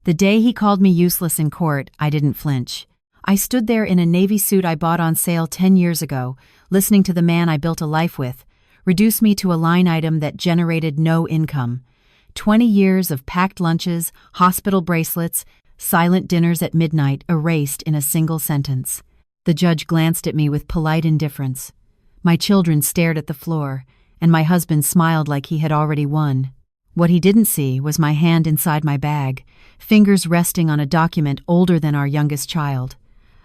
The day he called me useless in court, I didn't flinch. I stood there in a navy suit I bought on sale 10 years ago, listening to the man I built a life with, reduce me to a line item that generated no income. 20 years of packed lunches, hospital bracelets, silent dinners at midnight erased in a single sentence. The judge glanced at me with polite indifference. My children stared at the floor, and my husband smiled like he had already won. What he didn't see was my hand inside my bag, fingers resting on a document older than our youngest child.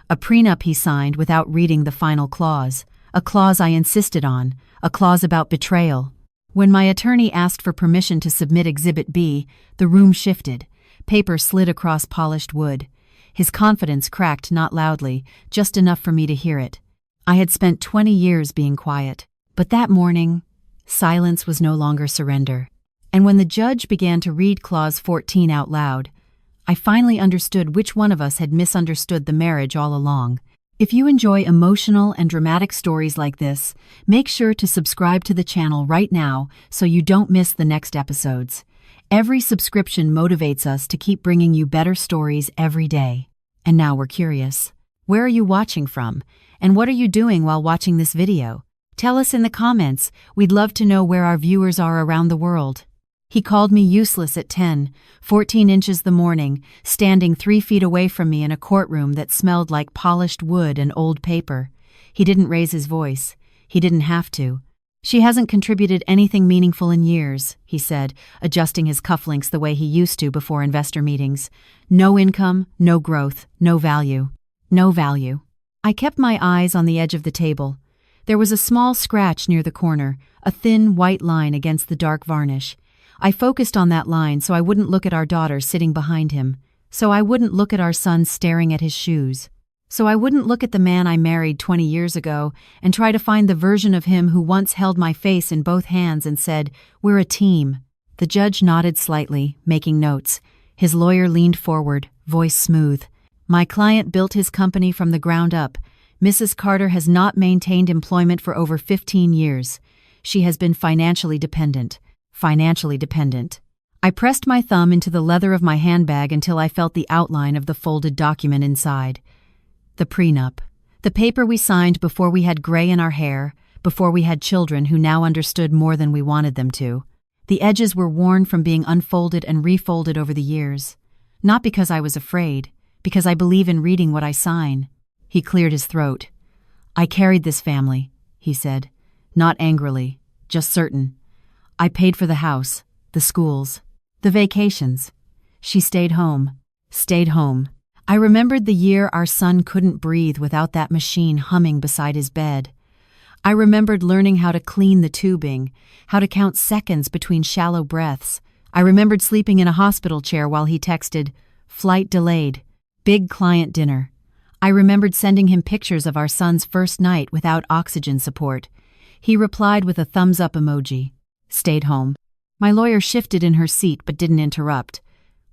A prenup he signed without reading the final clause, a clause I insisted on, a clause about betrayal. When my attorney asked for permission to submit Exhibit B, the room shifted. Paper slid across polished wood. His confidence cracked not loudly, just enough for me to hear it. I had spent 20 years being quiet. But that morning, silence was no longer surrender. And when the judge began to read Clause 14 out loud, I finally understood which one of us had misunderstood the marriage all along. If you enjoy emotional and dramatic stories like this, make sure to subscribe to the channel right now so you don't miss the next episodes. Every subscription motivates us to keep bringing you better stories every day. And now we're curious. Where are you watching from? And what are you doing while watching this video? Tell us in the comments. We'd love to know where our viewers are around the world. He called me useless at 14 inches the morning, standing 3 feet away from me in a courtroom that smelled like polished wood and old paper. He didn't raise his voice. He didn't have to. She hasn't contributed anything meaningful in years, he said, adjusting his cufflinks the way he used to before investor meetings. No income, no growth, no value. No value. I kept my eyes on the edge of the table. There was a small scratch near the corner, a thin white line against the dark varnish. I focused on that line so I wouldn't look at our daughter sitting behind him, so I wouldn't look at our son staring at his shoes, so I wouldn't look at the man I married 20 years ago and try to find the version of him who once held my face in both hands and said, "We're a team." The judge nodded slightly, making notes. His lawyer leaned forward, voice smooth. My client built his company from the ground up. Mrs. Carter has not maintained employment for over 15 years. She has been financially dependent. I pressed my thumb into the leather of my handbag until I felt the outline of the folded document inside. The prenup. The paper we signed before we had gray in our hair, before we had children who now understood more than we wanted them to. The edges were worn from being unfolded and refolded over the years. Not because I was afraid, because I believe in reading what I sign. He cleared his throat. I carried this family, he said, not angrily, just certain. I paid for the house, the schools, the vacations. She stayed home. I remembered the year our son couldn't breathe without that machine humming beside his bed. I remembered learning how to clean the tubing, how to count seconds between shallow breaths. I remembered sleeping in a hospital chair while he texted, "Flight delayed, big client dinner." I remembered sending him pictures of our son's first night without oxygen support. He replied with a thumbs-up emoji. Stayed home. My lawyer shifted in her seat but didn't interrupt.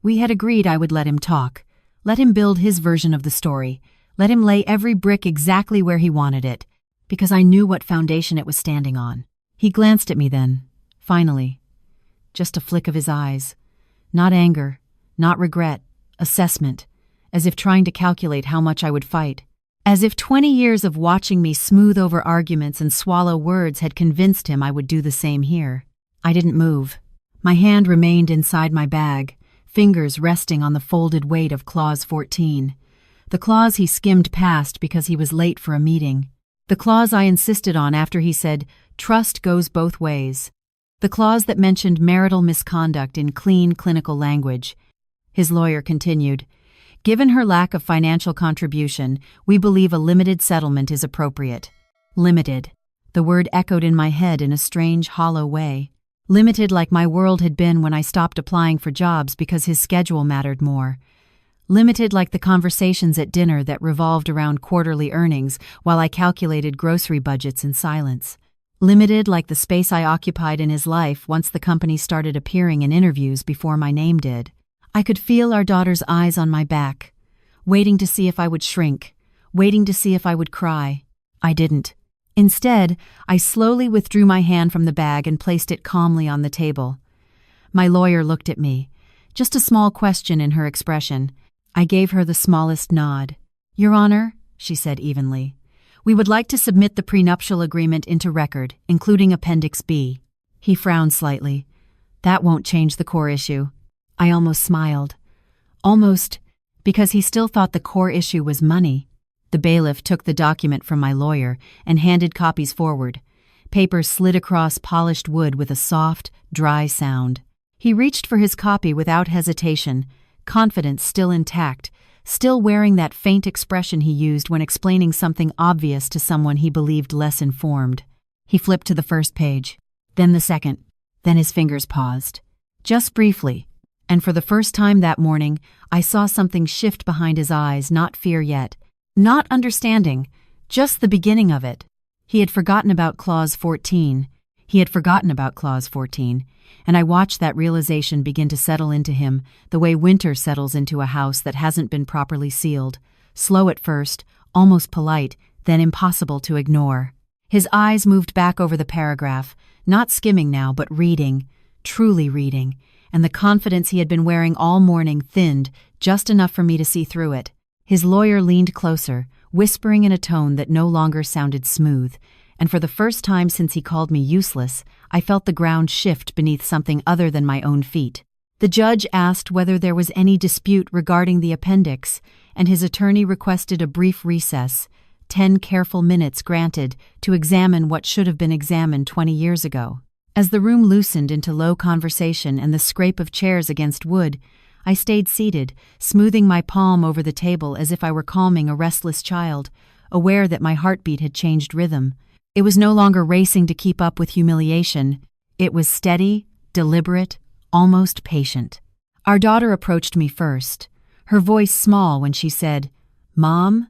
We had agreed I would let him talk. Let him build his version of the story. Let him lay every brick exactly where he wanted it, because I knew what foundation it was standing on. He glanced at me then, finally. Just a flick of his eyes. Not anger, not regret, assessment, as if trying to calculate how much I would fight. As if 20 years of watching me smooth over arguments and swallow words had convinced him I would do the same here. I didn't move. My hand remained inside my bag, fingers resting on the folded weight of Clause 14. The clause he skimmed past because he was late for a meeting. The clause I insisted on after he said, "Trust goes both ways." The clause that mentioned marital misconduct in clean, clinical language. His lawyer continued, "Given her lack of financial contribution, we believe a limited settlement is appropriate." Limited. The word echoed in my head in a strange, hollow way. Limited like my world had been when I stopped applying for jobs because his schedule mattered more. Limited like the conversations at dinner that revolved around quarterly earnings while I calculated grocery budgets in silence. Limited like the space I occupied in his life once the company started appearing in interviews before my name did. I could feel our daughter's eyes on my back, waiting to see if I would shrink, waiting to see if I would cry. I didn't. Instead, I slowly withdrew my hand from the bag and placed it calmly on the table. My lawyer looked at me, just a small question in her expression. I gave her the smallest nod. "Your Honor," she said evenly, "we would like to submit the prenuptial agreement into record, including Appendix B." He frowned slightly. "That won't change the core issue." I almost smiled. Almost, because he still thought the core issue was money. The bailiff took the document from my lawyer and handed copies forward. Papers slid across polished wood with a soft, dry sound. He reached for his copy without hesitation, confidence still intact, still wearing that faint expression he used when explaining something obvious to someone he believed less informed. He flipped to the first page, then the second, then his fingers paused. Just briefly, and for the first time that morning, I saw something shift behind his eyes, not fear yet, not understanding, just the beginning of it. He had forgotten about Clause 14. And I watched that realization begin to settle into him, the way winter settles into a house that hasn't been properly sealed. Slow at first, almost polite, then impossible to ignore. His eyes moved back over the paragraph, not skimming now, but reading, truly reading, and the confidence he had been wearing all morning thinned just enough for me to see through it. His lawyer leaned closer, whispering in a tone that no longer sounded smooth, and for the first time since he called me useless, I felt the ground shift beneath something other than my own feet. The judge asked whether there was any dispute regarding the appendix, and his attorney requested a brief recess, 10 careful minutes granted, to examine what should have been examined 20 years ago. As the room loosened into low conversation and the scrape of chairs against wood, I stayed seated, smoothing my palm over the table as if I were calming a restless child, aware that my heartbeat had changed rhythm. It was no longer racing to keep up with humiliation. It was steady, deliberate, almost patient. Our daughter approached me first, her voice small when she said, "Mom?"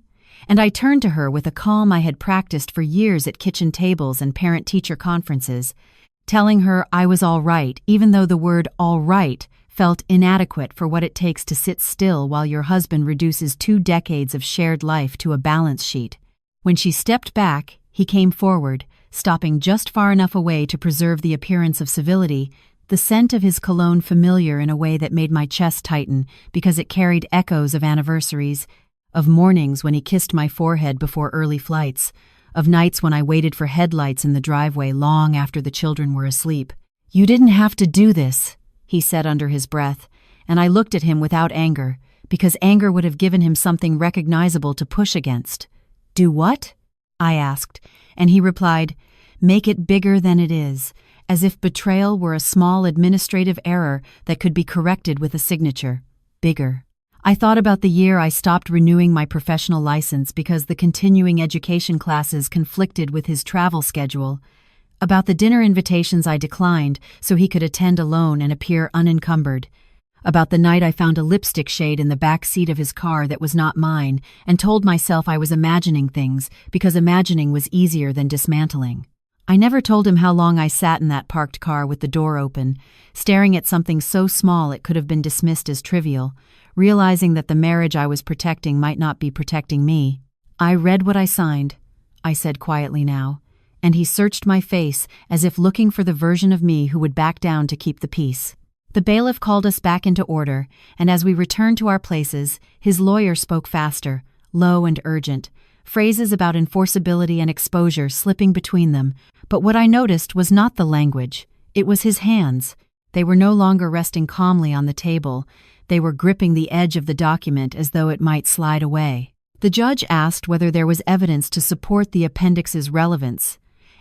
And I turned to her with a calm I had practiced for years at kitchen tables and parent-teacher conferences, telling her I was all right, even though the word all right felt inadequate for what it takes to sit still while your husband reduces 2 decades of shared life to a balance sheet. When she stepped back, he came forward, stopping just far enough away to preserve the appearance of civility, the scent of his cologne familiar in a way that made my chest tighten because it carried echoes of anniversaries, of mornings when he kissed my forehead before early flights, of nights when I waited for headlights in the driveway long after the children were asleep. "You didn't have to do this," he said under his breath, and I looked at him without anger, because anger would have given him something recognizable to push against. "Do what?" I asked, and he replied, "Make it bigger than it is," as if betrayal were a small administrative error that could be corrected with a signature. Bigger. I thought about the year I stopped renewing my professional license because the continuing education classes conflicted with his travel schedule, about the dinner invitations I declined so he could attend alone and appear unencumbered, about the night I found a lipstick shade in the back seat of his car that was not mine and told myself I was imagining things because imagining was easier than dismantling. I never told him how long I sat in that parked car with the door open, staring at something so small it could have been dismissed as trivial, realizing that the marriage I was protecting might not be protecting me. "I read what I signed," I said quietly now, and he searched my face as if looking for the version of me who would back down to keep the peace. The bailiff called us back into order, and as we returned to our places, his lawyer spoke faster, low and urgent, phrases about enforceability and exposure slipping between them, but what I noticed was not the language, it was his hands. They were no longer resting calmly on the table, they were gripping the edge of the document as though it might slide away. The judge asked whether there was evidence to support the appendix's relevance,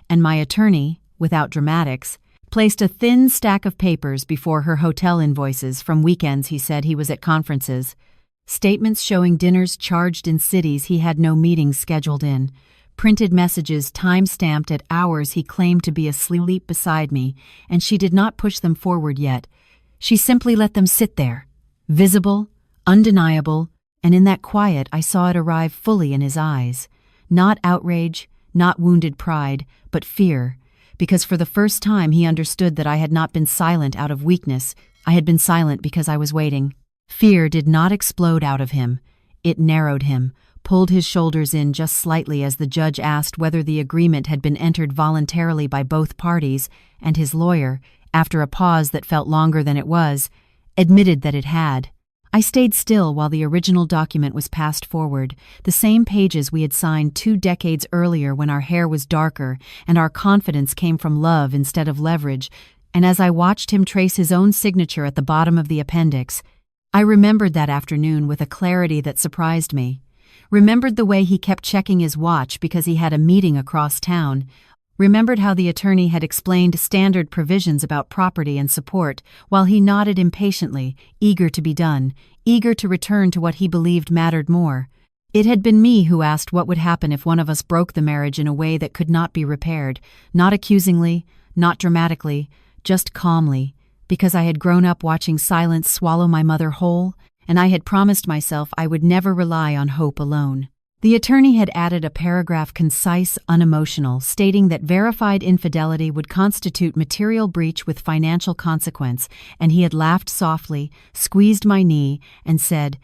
and my attorney, without dramatics, placed a thin stack of papers before her hotel invoices from weekends he said he was at conferences, statements showing dinners charged in cities he had no meetings scheduled in, printed messages time-stamped at hours he claimed to be asleep beside me, and she did not push them forward yet. She simply let them sit there, visible, undeniable, and in that quiet I saw it arrive fully in his eyes. Not outrage, not wounded pride, but fear, because for the first time he understood that I had not been silent out of weakness, I had been silent because I was waiting. Fear did not explode out of him. It narrowed him, pulled his shoulders in just slightly as the judge asked whether the agreement had been entered voluntarily by both parties, and his lawyer, after a pause that felt longer than it was, admitted that it had. I stayed still while the original document was passed forward, the same pages we had signed 2 decades earlier when our hair was darker and our confidence came from love instead of leverage, and as I watched him trace his own signature at the bottom of the appendix, I remembered that afternoon with a clarity that surprised me. Remembered the way he kept checking his watch because he had a meeting across town. Remembered how the attorney had explained standard provisions about property and support, while he nodded impatiently, eager to be done, eager to return to what he believed mattered more. It had been me who asked what would happen if one of us broke the marriage in a way that could not be repaired, not accusingly, not dramatically, just calmly, because I had grown up watching silence swallow my mother whole, and I had promised myself I would never rely on hope alone. The attorney had added a paragraph concise, unemotional, stating that verified infidelity would constitute material breach with financial consequence, and he had laughed softly, squeezed my knee, and said,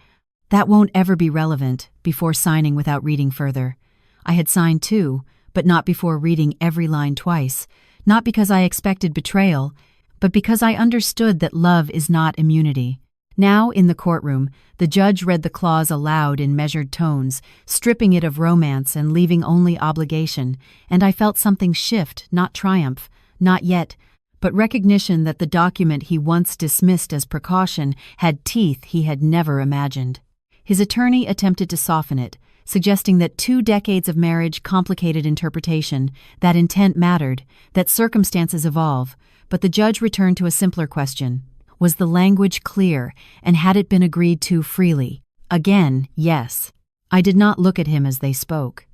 "That won't ever be relevant," before signing without reading further. I had signed too, but not before reading every line twice, not because I expected betrayal, but because I understood that love is not immunity. Now, in the courtroom, the judge read the clause aloud in measured tones, stripping it of romance and leaving only obligation, and I felt something shift, not triumph, not yet, but recognition that the document he once dismissed as precaution had teeth he had never imagined. His attorney attempted to soften it, suggesting that 2 decades of marriage complicated interpretation, that intent mattered, that circumstances evolve, but the judge returned to a simpler question. Was the language clear, and had it been agreed to freely? Again, yes. I did not look at him as they spoke.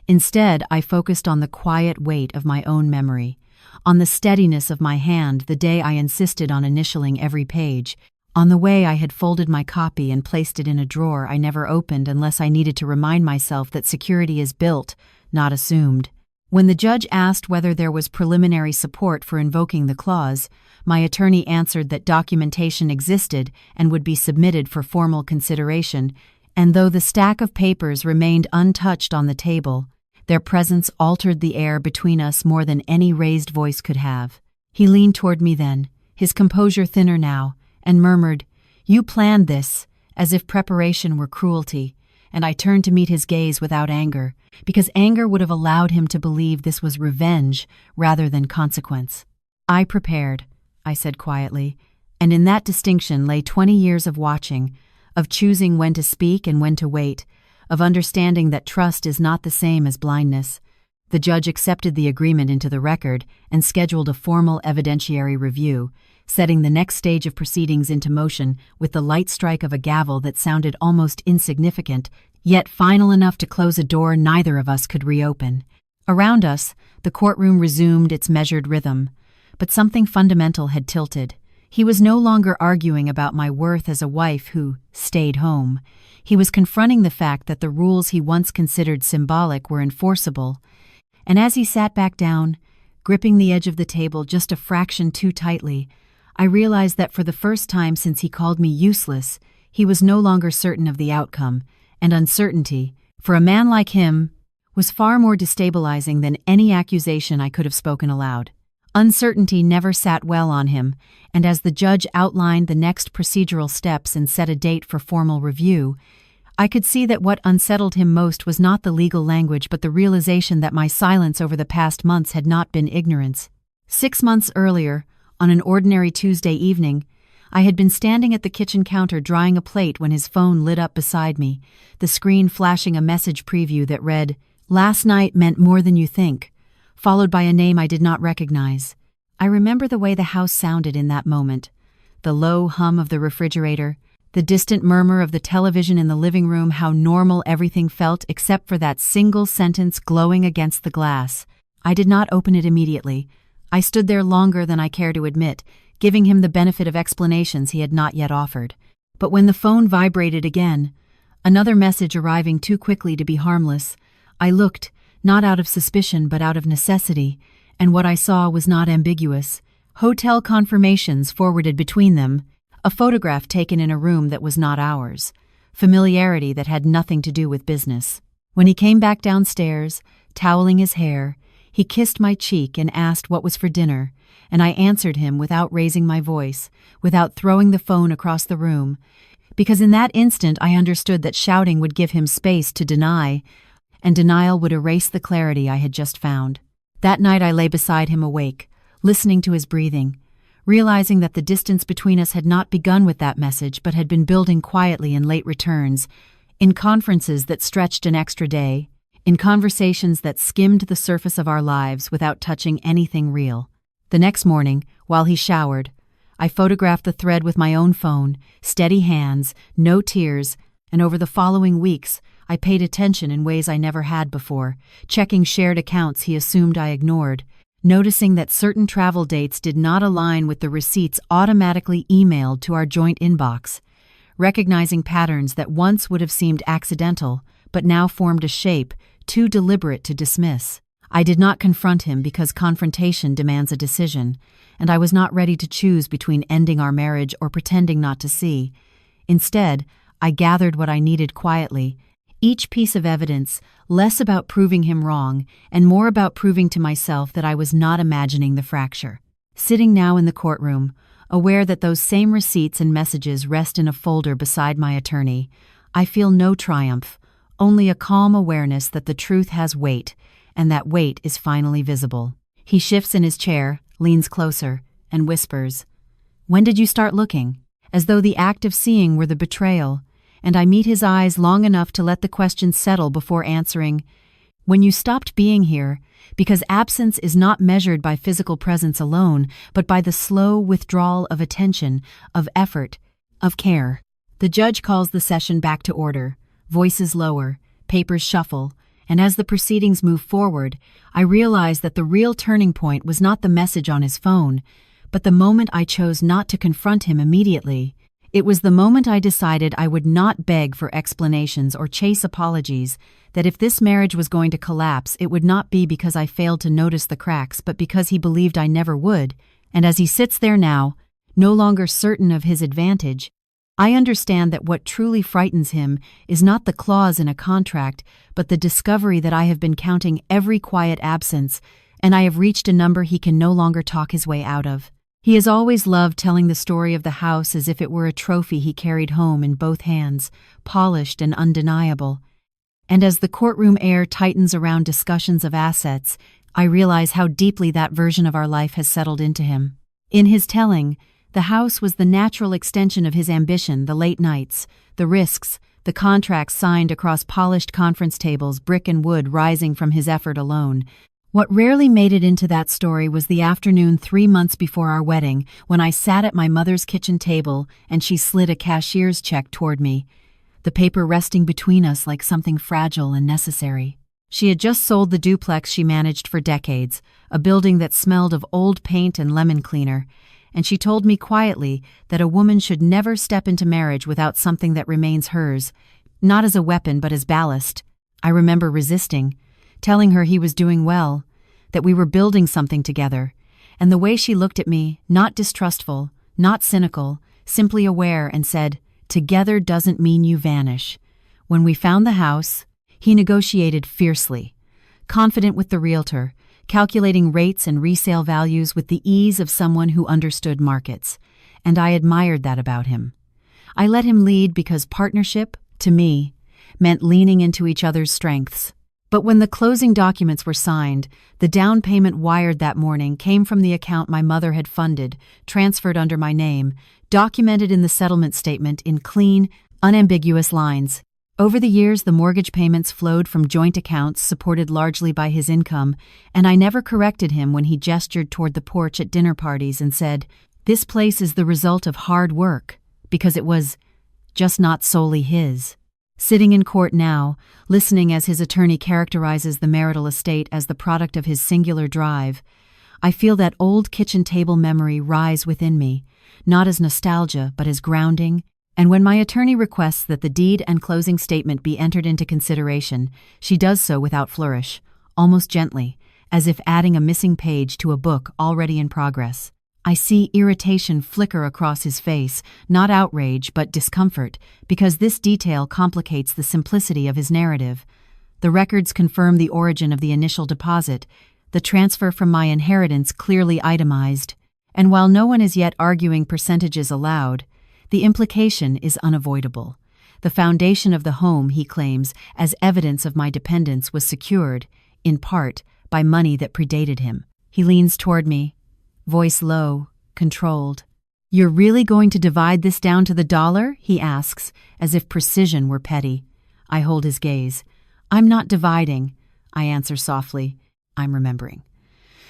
Instead, I focused on the quiet weight of my own memory, on the steadiness of my hand the day I insisted on initialing every page, on the way I had folded my copy and placed it in a drawer I never opened unless I needed to remind myself that security is built, not assumed. When the judge asked whether there was preliminary support for invoking the clause, my attorney answered that documentation existed and would be submitted for formal consideration, and though the stack of papers remained untouched on the table, their presence altered the air between us more than any raised voice could have. He leaned toward me then, his composure thinner now, and murmured, "You planned this," as if preparation were cruelty, and I turned to meet his gaze without anger, because anger would have allowed him to believe this was revenge rather than consequence. "I prepared," I said quietly, and in that distinction lay 20 years of watching, of choosing when to speak and when to wait, of understanding that trust is not the same as blindness. The judge accepted the agreement into the record and scheduled a formal evidentiary review, setting the next stage of proceedings into motion with the light strike of a gavel that sounded almost insignificant, yet final enough to close a door neither of us could reopen. Around us, the courtroom resumed its measured rhythm, but something fundamental had tilted. He was no longer arguing about my worth as a wife who stayed home. He was confronting the fact that the rules he once considered symbolic were enforceable, and as he sat back down, gripping the edge of the table just a fraction too tightly, I realized that for the first time since he called me useless, he was no longer certain of the outcome, and uncertainty, for a man like him, was far more destabilizing than any accusation I could have spoken aloud. Uncertainty never sat well on him, and as the judge outlined the next procedural steps and set a date for formal review, I could see that what unsettled him most was not the legal language but the realization that my silence over the past months had not been ignorance. 6 months earlier, on an ordinary Tuesday evening, I had been standing at the kitchen counter drying a plate when his phone lit up beside me, the screen flashing a message preview that read, "Last night meant more than you think," followed by a name I did not recognize. I remember the way the house sounded in that moment, the low hum of the refrigerator, the distant murmur of the television in the living room, how normal everything felt except for that single sentence glowing against the glass. I did not open it immediately. I stood there longer than I care to admit, giving him the benefit of explanations he had not yet offered. But when the phone vibrated again, another message arriving too quickly to be harmless, I looked, not out of suspicion but out of necessity, and what I saw was not ambiguous. Hotel confirmations forwarded between them, a photograph taken in a room that was not ours, familiarity that had nothing to do with business. When he came back downstairs, toweling his hair, He kissed my cheek and asked what was for dinner, and I answered him without raising my voice, without throwing the phone across the room, because in that instant I understood that shouting would give him space to deny, and denial would erase the clarity I had just found. That night I lay beside him awake, listening to his breathing, realizing that the distance between us had not begun with that message but had been building quietly in late returns, in conferences that stretched an extra day, in conversations that skimmed the surface of our lives without touching anything real. The next morning, while he showered, I photographed the thread with my own phone, steady hands, no tears, and over the following weeks, I paid attention in ways I never had before, checking shared accounts he assumed I ignored, noticing that certain travel dates did not align with the receipts automatically emailed to our joint inbox, recognizing patterns that once would have seemed accidental, but now formed a shape too deliberate to dismiss. I did not confront him because confrontation demands a decision, and I was not ready to choose between ending our marriage or pretending not to see. Instead, I gathered what I needed quietly, each piece of evidence less about proving him wrong and more about proving to myself that I was not imagining the fracture. Sitting now in the courtroom, aware that those same receipts and messages rest in a folder beside my attorney, I feel no triumph, only a calm awareness that the truth has weight, and that weight is finally visible. He shifts in his chair, leans closer, and whispers, "When did you start looking?" As though the act of seeing were the betrayal, and I meet his eyes long enough to let the question settle before answering, "When you stopped being here, because absence is not measured by physical presence alone, but by the slow withdrawal of attention, of effort, of care." The judge calls the session back to order, voices lower, papers shuffle, and as the proceedings move forward, I realize that the real turning point was not the message on his phone, but the moment I chose not to confront him immediately. It was the moment I decided I would not beg for explanations or chase apologies, that if this marriage was going to collapse, it would not be because I failed to notice the cracks, but because he believed I never would. And as he sits there now, no longer certain of his advantage, I understand that what truly frightens him is not the clause in a contract, but the discovery that I have been counting every quiet absence, and I have reached a number he can no longer talk his way out of. He has always loved telling the story of the house as if it were a trophy he carried home in both hands, polished and undeniable. And as the courtroom air tightens around discussions of assets, I realize how deeply that version of our life has settled into him. In his telling, the house was the natural extension of his ambition, the late nights, the risks, the contracts signed across polished conference tables, brick and wood rising from his effort alone. What rarely made it into that story was the afternoon 3 months before our wedding, when I sat at my mother's kitchen table and she slid a cashier's check toward me, the paper resting between us like something fragile and necessary. She had just sold the duplex she managed for decades, a building that smelled of old paint and lemon cleaner, and she told me quietly that a woman should never step into marriage without something that remains hers, not as a weapon but as ballast. I remember resisting, telling her he was doing well, that we were building something together, and the way she looked at me, not distrustful, not cynical, simply aware, and said, "Together doesn't mean you vanish." When we found the house, he negotiated fiercely, confident with the realtor, calculating rates and resale values with the ease of someone who understood markets, and I admired that about him. I let him lead because partnership, to me, meant leaning into each other's strengths. But when the closing documents were signed, the down payment wired that morning came from the account my mother had funded, transferred under my name, documented in the settlement statement in clean, unambiguous lines. Over the years, the mortgage payments flowed from joint accounts supported largely by his income, and I never corrected him when he gestured toward the porch at dinner parties and said, "This place is the result of hard work," because it was just not solely his. Sitting in court now, listening as his attorney characterizes the marital estate as the product of his singular drive, I feel that old kitchen table memory rise within me, not as nostalgia but as grounding. And when my attorney requests that the deed and closing statement be entered into consideration, she does so without flourish, almost gently, as if adding a missing page to a book already in progress. I see irritation flicker across his face, not outrage but discomfort, because this detail complicates the simplicity of his narrative. The records confirm the origin of the initial deposit, the transfer from my inheritance clearly itemized, and while no one is yet arguing percentages aloud, the implication is unavoidable. The foundation of the home, he claims, as evidence of my dependence was secured, in part, by money that predated him. He leans toward me, voice low, controlled. "You're really going to divide this down to the dollar?" he asks, as if precision were petty. I hold his gaze. "I'm not dividing," I answer softly. "I'm remembering."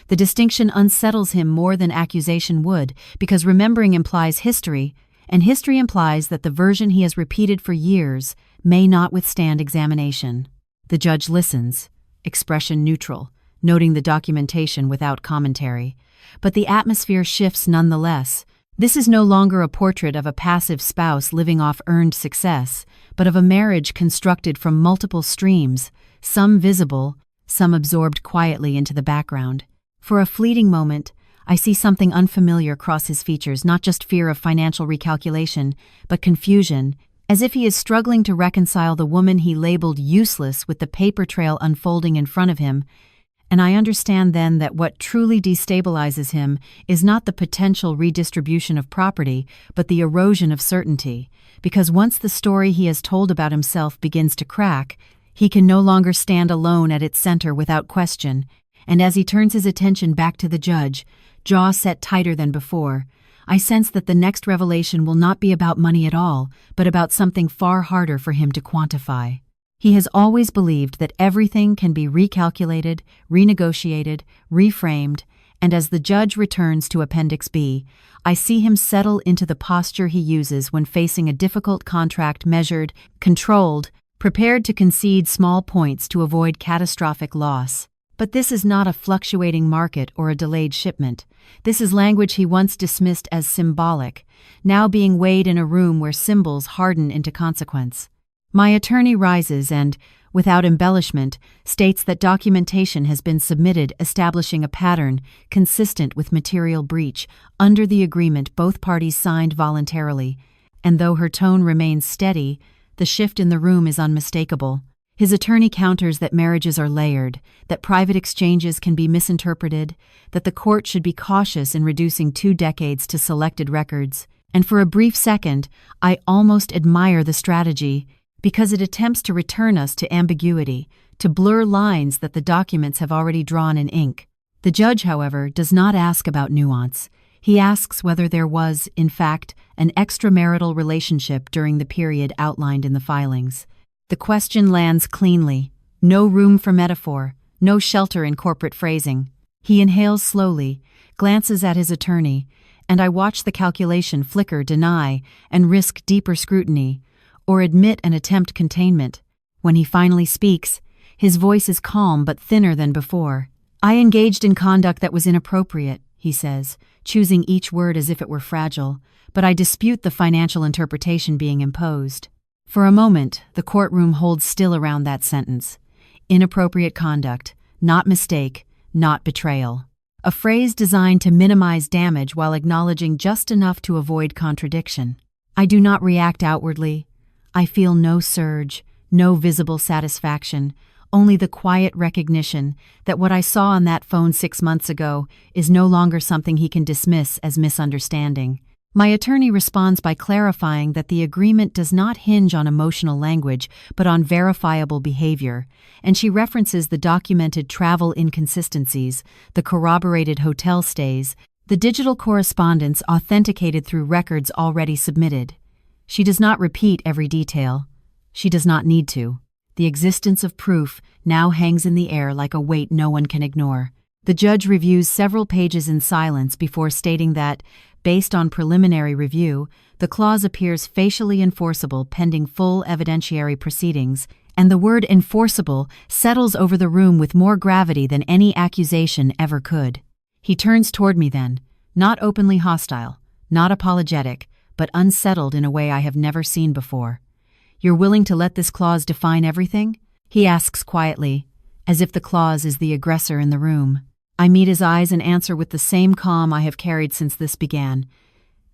The distinction unsettles him more than accusation would, because remembering implies history, and history implies that the version he has repeated for years may not withstand examination. The judge listens, expression neutral, noting the documentation without commentary. But the atmosphere shifts nonetheless. This is no longer a portrait of a passive spouse living off earned success, but of a marriage constructed from multiple streams, some visible, some absorbed quietly into the background. For a fleeting moment, I see something unfamiliar cross his features, not just fear of financial recalculation, but confusion, as if he is struggling to reconcile the woman he labeled useless with the paper trail unfolding in front of him. And I understand then that what truly destabilizes him is not the potential redistribution of property, but the erosion of certainty, because once the story he has told about himself begins to crack, he can no longer stand alone at its center without question, and as he turns his attention back to the judge, jaw set tighter than before, I sense that the next revelation will not be about money at all, but about something far harder for him to quantify. He has always believed that everything can be recalculated, renegotiated, reframed, and as the judge returns to Appendix B, I see him settle into the posture he uses when facing a difficult contract measured, controlled, prepared to concede small points to avoid catastrophic loss. But this is not a fluctuating market or a delayed shipment. This is language he once dismissed as symbolic, now being weighed in a room where symbols harden into consequence. My attorney rises and, without embellishment, states that documentation has been submitted establishing a pattern consistent with material breach under the agreement both parties signed voluntarily, and though her tone remains steady, the shift in the room is unmistakable. His attorney counters that marriages are layered, that private exchanges can be misinterpreted, that the court should be cautious in reducing 2 decades to selected records, and for a brief second, I almost admire the strategy, because it attempts to return us to ambiguity, to blur lines that the documents have already drawn in ink. The judge, however, does not ask about nuance. He asks whether there was, in fact, an extramarital relationship during the period outlined in the filings. The question lands cleanly. No room for metaphor, no shelter in corporate phrasing. He inhales slowly, glances at his attorney, and I watch the calculation flicker deny and risk deeper scrutiny, or admit and attempt containment. When he finally speaks, his voice is calm but thinner than before. "I engaged in conduct that was inappropriate," he says, choosing each word as if it were fragile, "but I dispute the financial interpretation being imposed." For a moment, the courtroom holds still around that sentence. Inappropriate conduct, not mistake, not betrayal. A phrase designed to minimize damage while acknowledging just enough to avoid contradiction. I do not react outwardly. I feel no surge, no visible satisfaction, only the quiet recognition that what I saw on that phone 6 months ago is no longer something he can dismiss as misunderstanding. My attorney responds by clarifying that the agreement does not hinge on emotional language, but on verifiable behavior, and she references the documented travel inconsistencies, the corroborated hotel stays, the digital correspondence authenticated through records already submitted. She does not repeat every detail. She does not need to. The existence of proof now hangs in the air like a weight no one can ignore. The judge reviews several pages in silence before stating that, based on preliminary review, the clause appears facially enforceable pending full evidentiary proceedings, and the word enforceable settles over the room with more gravity than any accusation ever could. He turns toward me then, not openly hostile, not apologetic, but unsettled in a way I have never seen before. "You're willing to let this clause define everything?" he asks quietly, as if the clause is the aggressor in the room. I meet his eyes and answer with the same calm I have carried since this began.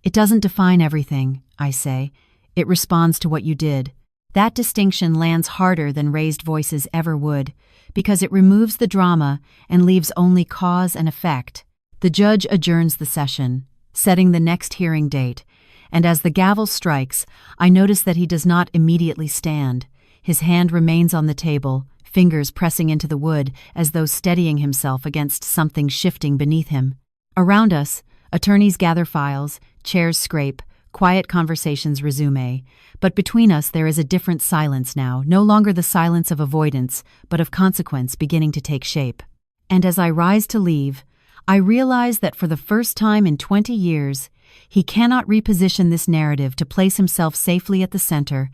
"It doesn't define everything," I say. "It responds to what you did. That distinction lands harder than raised voices ever would, because it removes the drama and leaves only cause and effect. The judge adjourns the session, setting the next hearing date, and as the gavel strikes, I notice that he does not immediately stand. His hand remains on the table, fingers pressing into the wood as though steadying himself against something shifting beneath him. Around us, attorneys gather files, chairs scrape, quiet conversations resume, but between us there is a different silence now, no longer the silence of avoidance, but of consequence beginning to take shape. And as I rise to leave, I realize that for the first time in 20 years, he cannot reposition this narrative to place himself safely at the center,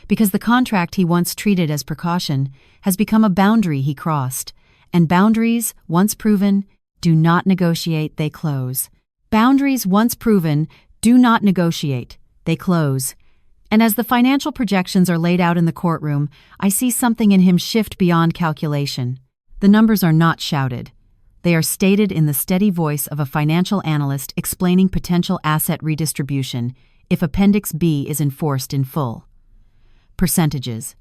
because the contract he once treated as precaution has become a boundary he crossed, and boundaries, once proven, do not negotiate, they close. Boundaries once proven do not negotiate, they close. And as the financial projections are laid out in the courtroom, I see something in him shift beyond calculation. The numbers are not shouted. They are stated in the steady voice of a financial analyst explaining potential asset redistribution if Appendix B is enforced in full. Percentages,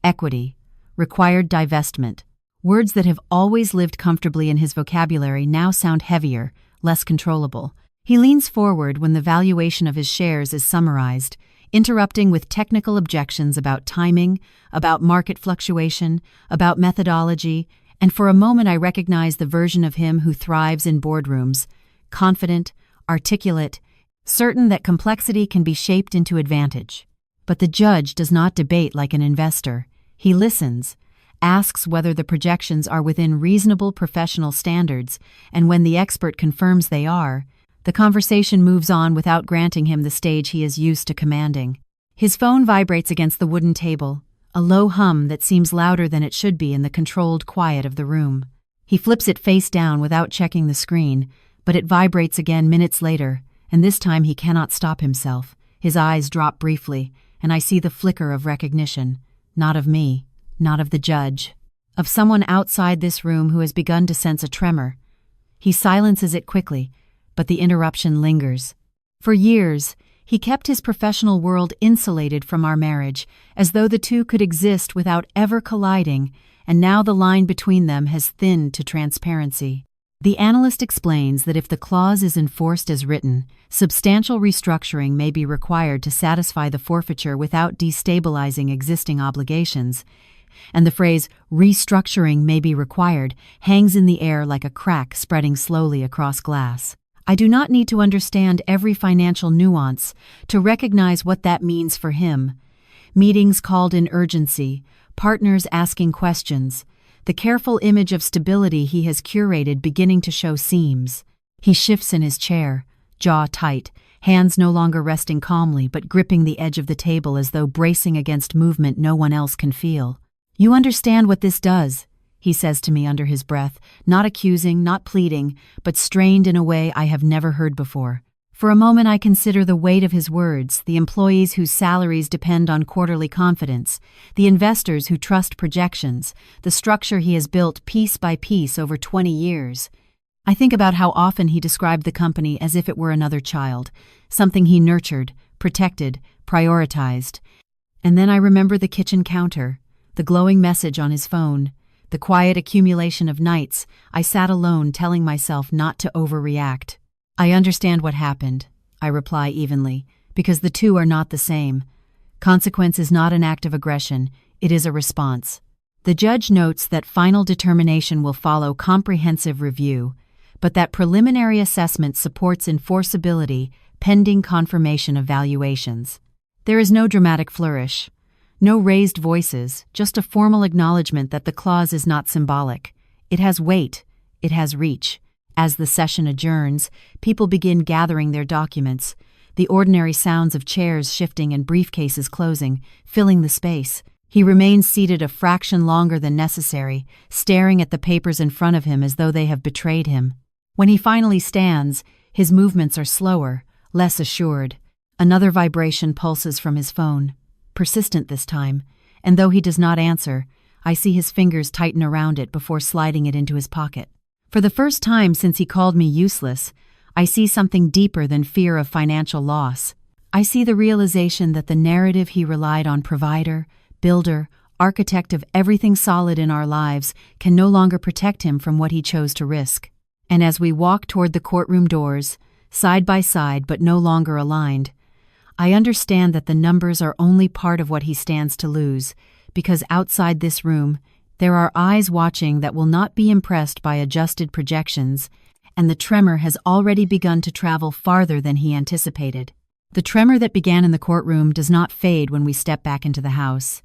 equity, required divestment. Words that have always lived comfortably in his vocabulary now sound heavier, less controllable. He leans forward when the valuation of his shares is summarized, interrupting with technical objections about timing, about market fluctuation, about methodology, and for a moment I recognize the version of him who thrives in boardrooms, confident, articulate, certain that complexity can be shaped into advantage. But the judge does not debate like an investor. He listens, asks whether the projections are within reasonable professional standards, and when the expert confirms they are, the conversation moves on without granting him the stage he is used to commanding. His phone vibrates against the wooden table, a low hum that seems louder than it should be in the controlled quiet of the room. He flips it face down without checking the screen, but it vibrates again minutes later, and this time he cannot stop himself. His eyes drop briefly, and I see the flicker of recognition, not of me, not of the judge, of someone outside this room who has begun to sense a tremor. He silences it quickly, but the interruption lingers. For years, he kept his professional world insulated from our marriage, as though the two could exist without ever colliding, and now the line between them has thinned to transparency. The analyst explains that if the clause is enforced as written, substantial restructuring may be required to satisfy the forfeiture without destabilizing existing obligations, and the phrase restructuring may be required hangs in the air like a crack spreading slowly across glass. I do not need to understand every financial nuance to recognize what that means for him. Meetings called in urgency, partners asking questions, the careful image of stability he has curated beginning to show seams. He shifts in his chair, jaw tight, hands no longer resting calmly but gripping the edge of the table as though bracing against movement no one else can feel. "You understand what this does," he says to me under his breath, not accusing, not pleading, but strained in a way I have never heard before. For a moment I consider the weight of his words, the employees whose salaries depend on quarterly confidence, the investors who trust projections, the structure he has built piece by piece over 20 years. I think about how often he described the company as if it were another child, something he nurtured, protected, prioritized. And then I remember the kitchen counter, the glowing message on his phone, the quiet accumulation of nights I sat alone telling myself not to overreact. "I understand what happened," I reply evenly, because the two are not the same. Consequence is not an act of aggression, it is a response. The judge notes that final determination will follow comprehensive review, but that preliminary assessment supports enforceability pending confirmation of valuations. There is no dramatic flourish. No raised voices, just a formal acknowledgement that the clause is not symbolic. It has weight, it has reach. As the session adjourns, people begin gathering their documents, the ordinary sounds of chairs shifting and briefcases closing, filling the space. He remains seated a fraction longer than necessary, staring at the papers in front of him as though they have betrayed him. When he finally stands, his movements are slower, less assured. Another vibration pulses from his phone. Persistent this time, and though he does not answer, I see his fingers tighten around it before sliding it into his pocket. For the first time since he called me useless, I see something deeper than fear of financial loss. I see the realization that the narrative he relied on, provider, builder, architect of everything solid in our lives, can no longer protect him from what he chose to risk. And as we walk toward the courtroom doors, side by side but no longer aligned, I understand that the numbers are only part of what he stands to lose, because outside this room, there are eyes watching that will not be impressed by adjusted projections, and the tremor has already begun to travel farther than he anticipated. The tremor that began in the courtroom does not fade when we step back into the house.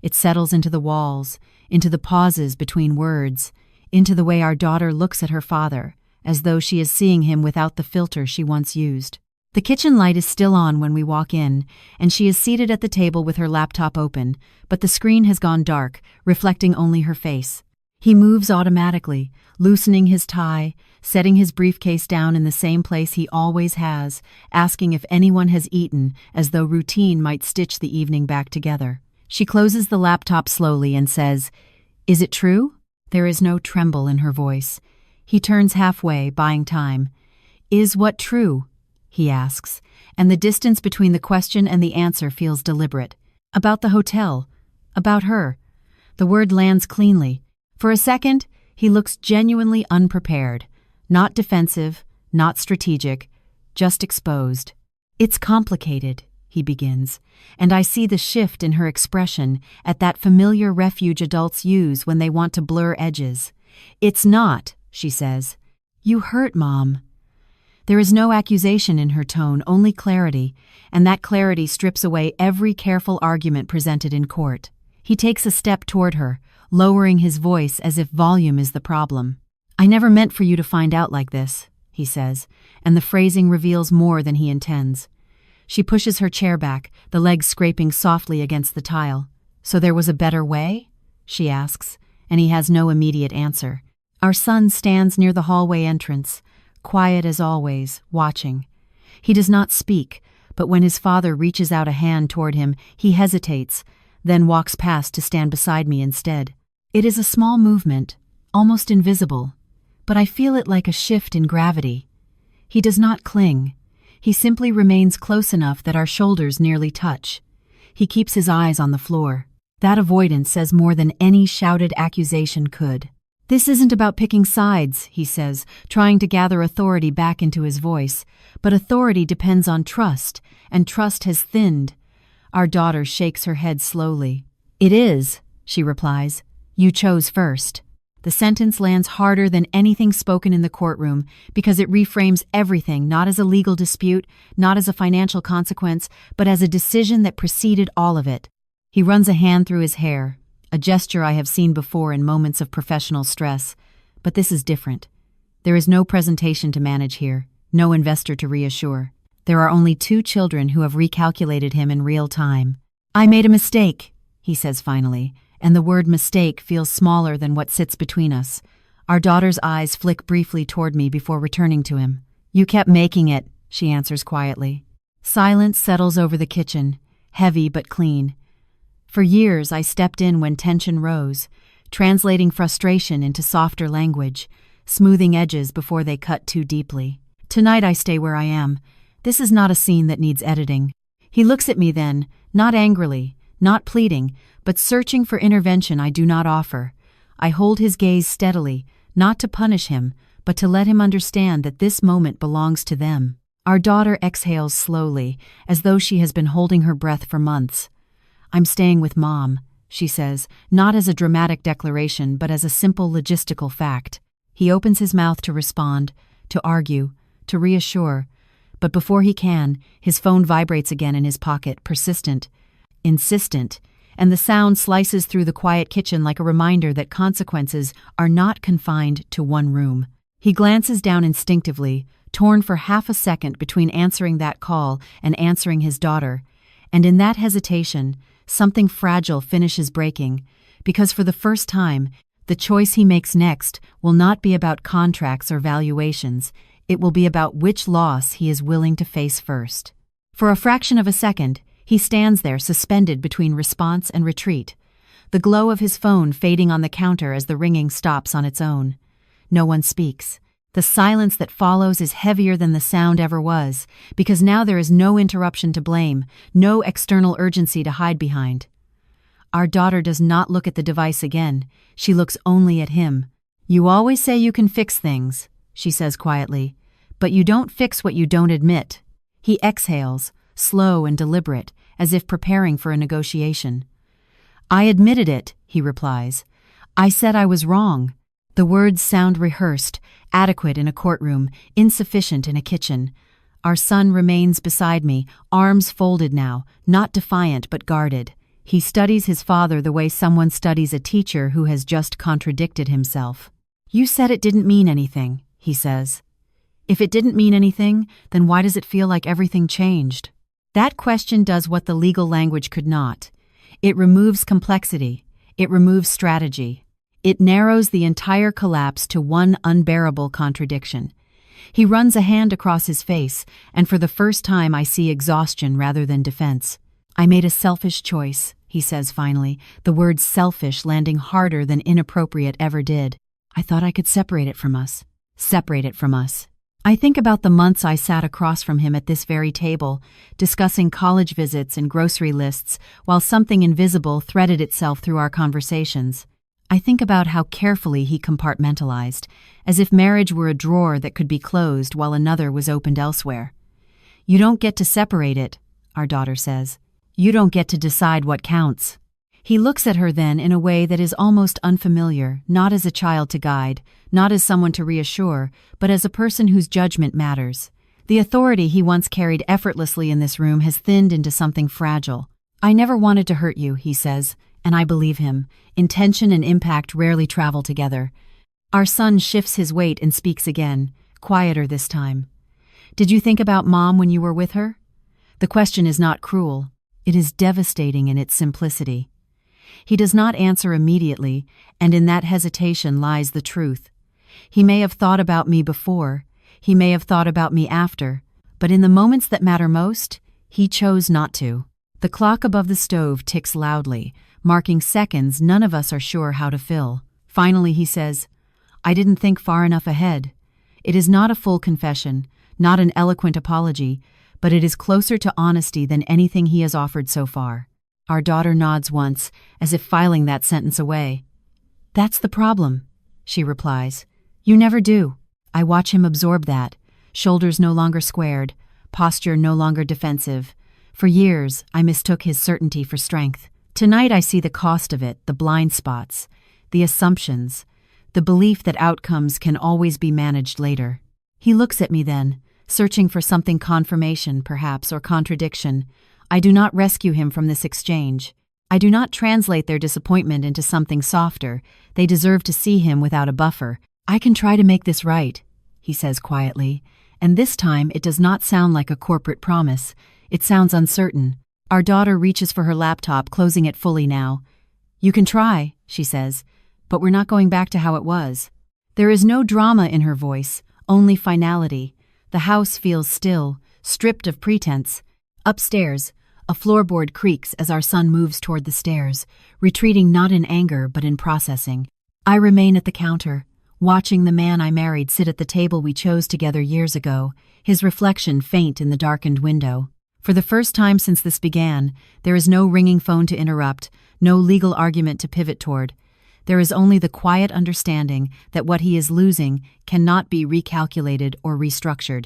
It settles into the walls, into the pauses between words, into the way our daughter looks at her father, as though she is seeing him without the filter she once used. The kitchen light is still on when we walk in, and she is seated at the table with her laptop open, but the screen has gone dark, reflecting only her face. He moves automatically, loosening his tie, setting his briefcase down in the same place he always has, asking if anyone has eaten, as though routine might stitch the evening back together. She closes the laptop slowly and says, "Is it true?" There is no tremble in her voice. He turns halfway, buying time. "Is what true?" he asks, and the distance between the question and the answer feels deliberate. "About the hotel. About her." The word lands cleanly. For a second, he looks genuinely unprepared. Not defensive, not strategic, just exposed. "It's complicated," he begins, and I see the shift in her expression at that familiar refuge adults use when they want to blur edges. "It's not," she says. "You hurt Mom." There is no accusation in her tone, only clarity, and that clarity strips away every careful argument presented in court. He takes a step toward her, lowering his voice as if volume is the problem. "I never meant for you to find out like this," he says, and the phrasing reveals more than he intends. She pushes her chair back, the legs scraping softly against the tile. "So there was a better way?" she asks, and he has no immediate answer. Our son stands near the hallway entrance, quiet as always, watching. He does not speak, but when his father reaches out a hand toward him, he hesitates, then walks past to stand beside me instead. It is a small movement, almost invisible, but I feel it like a shift in gravity. He does not cling. He simply remains close enough that our shoulders nearly touch. He keeps his eyes on the floor. That avoidance says more than any shouted accusation could. "This isn't about picking sides," he says, trying to gather authority back into his voice. "But authority depends on trust, and trust has thinned." Our daughter shakes her head slowly. "It is," she replies. "You chose first." The sentence lands harder than anything spoken in the courtroom because it reframes everything not as a legal dispute, not as a financial consequence, but as a decision that preceded all of it. He runs a hand through his hair, a gesture I have seen before in moments of professional stress, but this is different. There is no presentation to manage here, no investor to reassure. There are only 2 children who have recalculated him in real time. "I made a mistake," he says finally, and the word mistake feels smaller than what sits between us. Our daughter's eyes flick briefly toward me before returning to him. "You kept making it," she answers quietly. Silence settles over the kitchen, heavy but clean. For years, I stepped in when tension rose, translating frustration into softer language, smoothing edges before they cut too deeply. Tonight I stay where I am. This is not a scene that needs editing. He looks at me then, not angrily, not pleading, but searching for intervention I do not offer. I hold his gaze steadily, not to punish him, but to let him understand that this moment belongs to them. Our daughter exhales slowly, as though she has been holding her breath for months. "I'm staying with Mom," she says, not as a dramatic declaration, but as a simple logistical fact. He opens his mouth to respond, to argue, to reassure, but before he can, his phone vibrates again in his pocket, persistent, insistent, and the sound slices through the quiet kitchen like a reminder that consequences are not confined to one room. He glances down instinctively, torn for half a second between answering that call and answering his daughter, and in that hesitation, something fragile finishes breaking, because for the first time, the choice he makes next will not be about contracts or valuations, it will be about which loss he is willing to face first. For a fraction of a second, he stands there suspended between response and retreat, the glow of his phone fading on the counter as the ringing stops on its own. No one speaks. The silence that follows is heavier than the sound ever was, because now there is no interruption to blame, no external urgency to hide behind. Our daughter does not look at the device again. She looks only at him. "You always say you can fix things," she says quietly, "but you don't fix what you don't admit." He exhales, slow and deliberate, as if preparing for a negotiation. "I admitted it," he replies. "I said I was wrong." The words sound rehearsed, adequate in a courtroom, insufficient in a kitchen. Our son remains beside me, arms folded now, not defiant but guarded. He studies his father the way someone studies a teacher who has just contradicted himself. "You said it didn't mean anything," he says. "If it didn't mean anything, then why does it feel like everything changed?" That question does what the legal language could not. It removes complexity. It removes strategy. It narrows the entire collapse to one unbearable contradiction. He runs a hand across his face, and for the first time I see exhaustion rather than defense. "I made a selfish choice," he says finally, the word selfish landing harder than inappropriate ever did. "I thought I could separate it from us." Separate it from us. I think about the months I sat across from him at this very table, discussing college visits and grocery lists, while something invisible threaded itself through our conversations. I think about how carefully he compartmentalized, as if marriage were a drawer that could be closed while another was opened elsewhere. "You don't get to separate it," our daughter says. "You don't get to decide what counts." He looks at her then in a way that is almost unfamiliar, not as a child to guide, not as someone to reassure, but as a person whose judgment matters. The authority he once carried effortlessly in this room has thinned into something fragile. "I never wanted to hurt you," he says, and I believe him. Intention and impact rarely travel together. Our son shifts his weight and speaks again, quieter this time. "Did you think about Mom when you were with her?" The question is not cruel. It is devastating in its simplicity. He does not answer immediately, and in that hesitation lies the truth. He may have thought about me before, he may have thought about me after, but in the moments that matter most, he chose not to. The clock above the stove ticks loudly, marking seconds none of us are sure how to fill. Finally he says, "I didn't think far enough ahead." It is not a full confession, not an eloquent apology, but it is closer to honesty than anything he has offered so far. Our daughter nods once, as if filing that sentence away. "That's the problem," she replies. "You never do." I watch him absorb that, shoulders no longer squared, posture no longer defensive. For years, I mistook his certainty for strength. Tonight I see the cost of it, the blind spots, the assumptions, the belief that outcomes can always be managed later. He looks at me then, searching for something confirmation, perhaps, or contradiction. I do not rescue him from this exchange. I do not translate their disappointment into something softer. They deserve to see him without a buffer. "I can try to make this right," he says quietly, and this time it does not sound like a corporate promise. It sounds uncertain. Our daughter reaches for her laptop, closing it fully now. "You can try," she says, "but we're not going back to how it was." There is no drama in her voice, only finality. The house feels still, stripped of pretense. Upstairs, a floorboard creaks as our son moves toward the stairs, retreating not in anger but in processing. I remain at the counter, watching the man I married sit at the table we chose together years ago, his reflection faint in the darkened window. For the first time since this began, there is no ringing phone to interrupt, no legal argument to pivot toward. There is only the quiet understanding that what he is losing cannot be recalculated or restructured.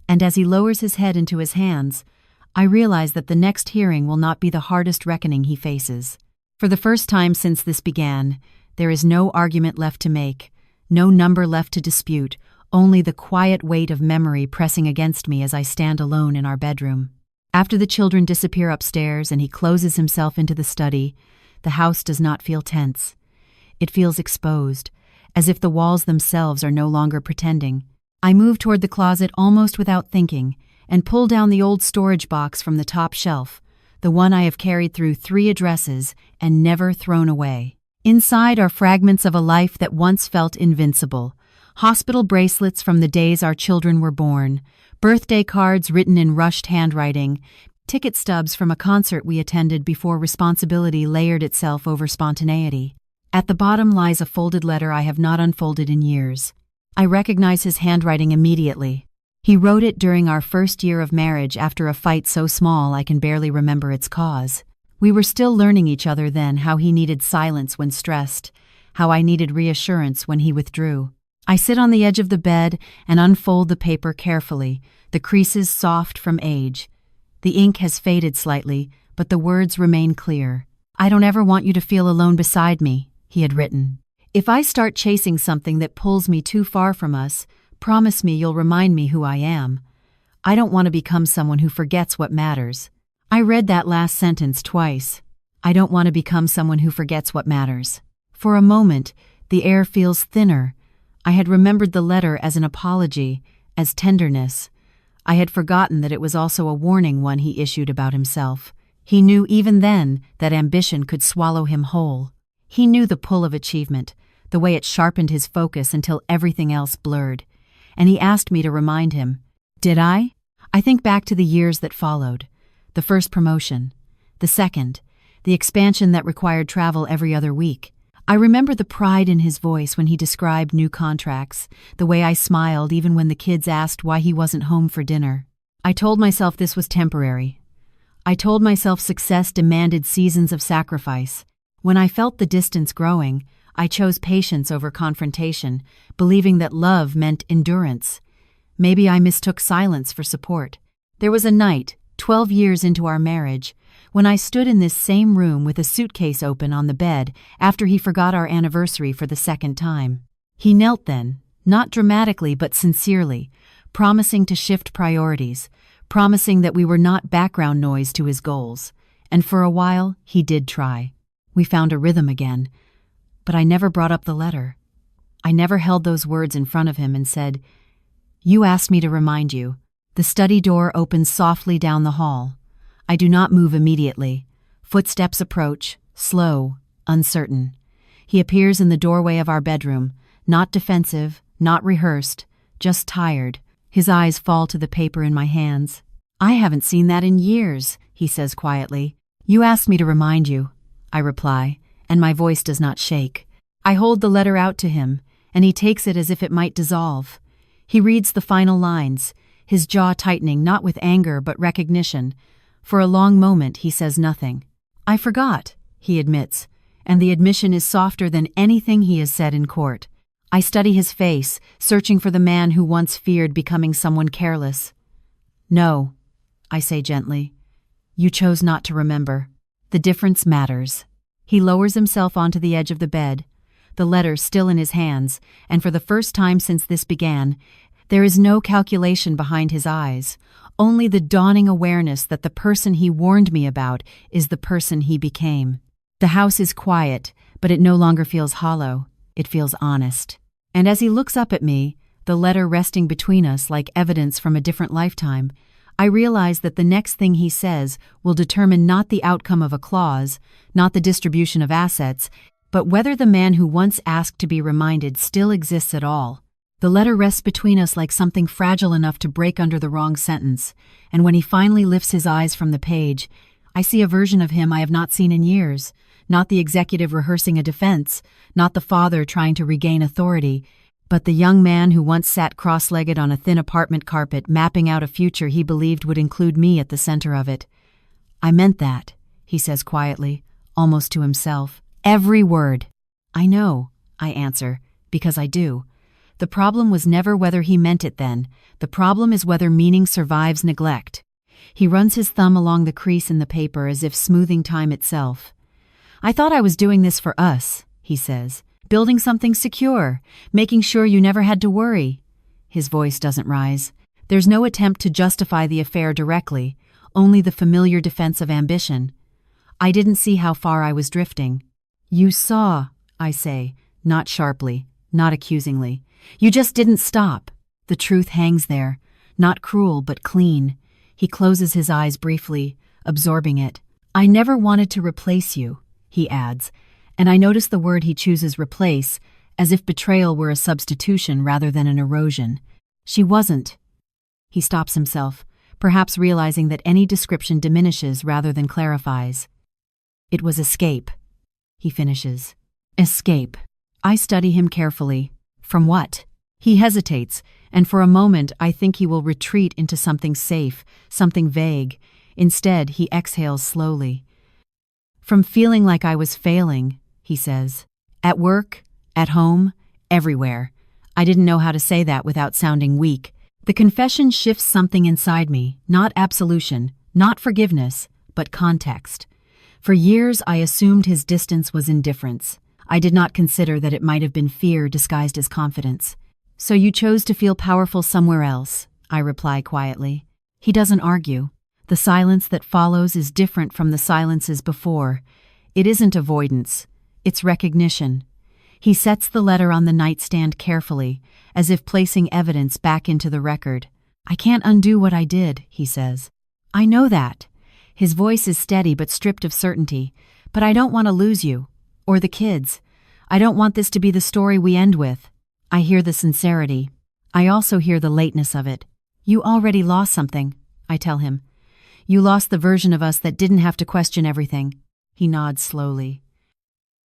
And as he lowers his head into his hands, I realize that the next hearing will not be the hardest reckoning he faces. For the first time since this began, there is no argument left to make, no number left to dispute, only the quiet weight of memory pressing against me as I stand alone in our bedroom. After the children disappear upstairs and he closes himself into the study, the house does not feel tense. It feels exposed, as if the walls themselves are no longer pretending. I move toward the closet almost without thinking and pull down the old storage box from the top shelf, the one I have carried through 3 addresses and never thrown away. Inside are fragments of a life that once felt invincible. Hospital bracelets from the days our children were born, birthday cards written in rushed handwriting, ticket stubs from a concert we attended before responsibility layered itself over spontaneity. At the bottom lies a folded letter I have not unfolded in years. I recognize his handwriting immediately. He wrote it during our first year of marriage after a fight so small I can barely remember its cause. We were still learning each other then, how he needed silence when stressed, how I needed reassurance when he withdrew. I sit on the edge of the bed and unfold the paper carefully, the creases soft from age. The ink has faded slightly, but the words remain clear. "I don't ever want you to feel alone beside me," he had written. "If I start chasing something that pulls me too far from us, promise me you'll remind me who I am. I don't want to become someone who forgets what matters." I read that last sentence twice. I don't want to become someone who forgets what matters. For a moment, the air feels thinner. I had remembered the letter as an apology, as tenderness. I had forgotten that it was also a warning one he issued about himself. He knew even then that ambition could swallow him whole. He knew the pull of achievement, the way it sharpened his focus until everything else blurred. And he asked me to remind him. Did I? I think back to the years that followed. The first promotion. The second. The expansion that required travel every other week. I remember the pride in his voice when he described new contracts, the way I smiled even when the kids asked why he wasn't home for dinner. I told myself this was temporary. I told myself success demanded seasons of sacrifice. When I felt the distance growing, I chose patience over confrontation, believing that love meant endurance. Maybe I mistook silence for support. There was a night, 12 years into our marriage, when I stood in this same room with a suitcase open on the bed after he forgot our anniversary for the second time. He knelt then, not dramatically but sincerely, promising to shift priorities, promising that we were not background noise to his goals. And for a while, he did try. We found a rhythm again. But I never brought up the letter. I never held those words in front of him and said, "You asked me to remind you." The study door opens softly down the hall. I do not move immediately. Footsteps approach, slow, uncertain. He appears in the doorway of our bedroom, not defensive, not rehearsed, just tired. His eyes fall to the paper in my hands. "I haven't seen that in years," he says quietly. "You asked me to remind you," I reply, and my voice does not shake. I hold the letter out to him, and he takes it as if it might dissolve. He reads the final lines, his jaw tightening not with anger but recognition. For a long moment he says nothing. "I forgot," he admits, and the admission is softer than anything he has said in court. I study his face, searching for the man who once feared becoming someone careless. "No," I say gently. "You chose not to remember. The difference matters." He lowers himself onto the edge of the bed, the letter still in his hands, and for the first time since this began, there is no calculation behind his eyes, only the dawning awareness that the person he warned me about is the person he became. The house is quiet, but it no longer feels hollow. It feels honest. And as he looks up at me, the letter resting between us like evidence from a different lifetime, I realize that the next thing he says will determine not the outcome of a clause, not the distribution of assets, but whether the man who once asked to be reminded still exists at all. The letter rests between us like something fragile enough to break under the wrong sentence, and when he finally lifts his eyes from the page, I see a version of him I have not seen in years, not the executive rehearsing a defense, not the father trying to regain authority, but the young man who once sat cross-legged on a thin apartment carpet mapping out a future he believed would include me at the center of it. "I meant that," he says quietly, almost to himself. "Every word." "I know," I answer, because I do. The problem was never whether he meant it then. The problem is whether meaning survives neglect. He runs his thumb along the crease in the paper as if smoothing time itself. "I thought I was doing this for us," he says. "Building something secure, making sure you never had to worry." His voice doesn't rise. There's no attempt to justify the affair directly, only the familiar defense of ambition. I didn't see how far I was drifting. "You saw," I say, not sharply, not accusingly. "You just didn't stop." The truth hangs there, not cruel but clean. He closes his eyes briefly, absorbing it. "I never wanted to replace you," he adds, and I notice the word he chooses, replace, as if betrayal were a substitution rather than an erosion. "She wasn't." He stops himself, perhaps realizing that any description diminishes rather than clarifies. "It was escape," he finishes. "Escape." I study him carefully. From what? He hesitates, and for a moment I think he will retreat into something safe, something vague. Instead, he exhales slowly. From feeling like I was failing, he says. At work, at home, everywhere. I didn't know how to say that without sounding weak. The confession shifts something inside me, not absolution, not forgiveness, but context. For years I assumed his distance was indifference. I did not consider that it might have been fear disguised as confidence. So you chose to feel powerful somewhere else, I reply quietly. He doesn't argue. The silence that follows is different from the silences before. It isn't avoidance, it's recognition. He sets the letter on the nightstand carefully, as if placing evidence back into the record. I can't undo what I did, he says. I know that. His voice is steady but stripped of certainty. But I don't want to lose you. Or the kids. I don't want this to be the story we end with. I hear the sincerity. I also hear the lateness of it. You already lost something, I tell him. You lost the version of us that didn't have to question everything. He nods slowly.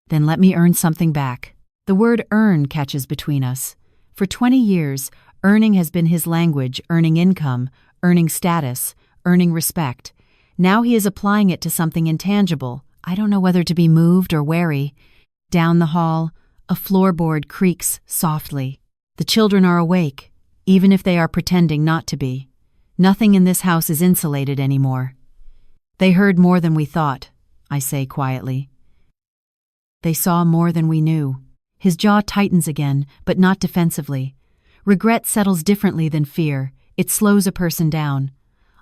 Then let me earn something back. The word earn catches between us. For 20 years, earning has been his language, earning income, earning status, earning respect. Now he is applying it to something intangible. I don't know whether to be moved or wary. Down the hall, a floorboard creaks softly. The children are awake, even if they are pretending not to be. Nothing in this house is insulated anymore. They heard more than we thought, I say quietly. They saw more than we knew. His jaw tightens again, but not defensively. Regret settles differently than fear. It slows a person down.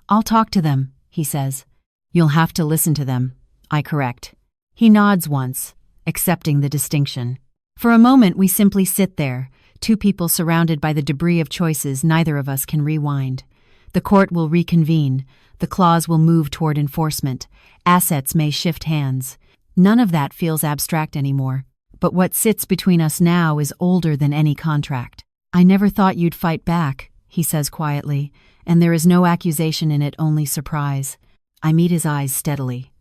I'll talk to them, he says. You'll have to listen to them, I correct. He nods once, accepting the distinction. For a moment we simply sit there, two people surrounded by the debris of choices neither of us can rewind. The court will reconvene. The clause will move toward enforcement. Assets may shift hands. None of that feels abstract anymore. But what sits between us now is older than any contract. I never thought you'd fight back, he says quietly, and there is no accusation in it, only surprise. I meet his eyes steadily.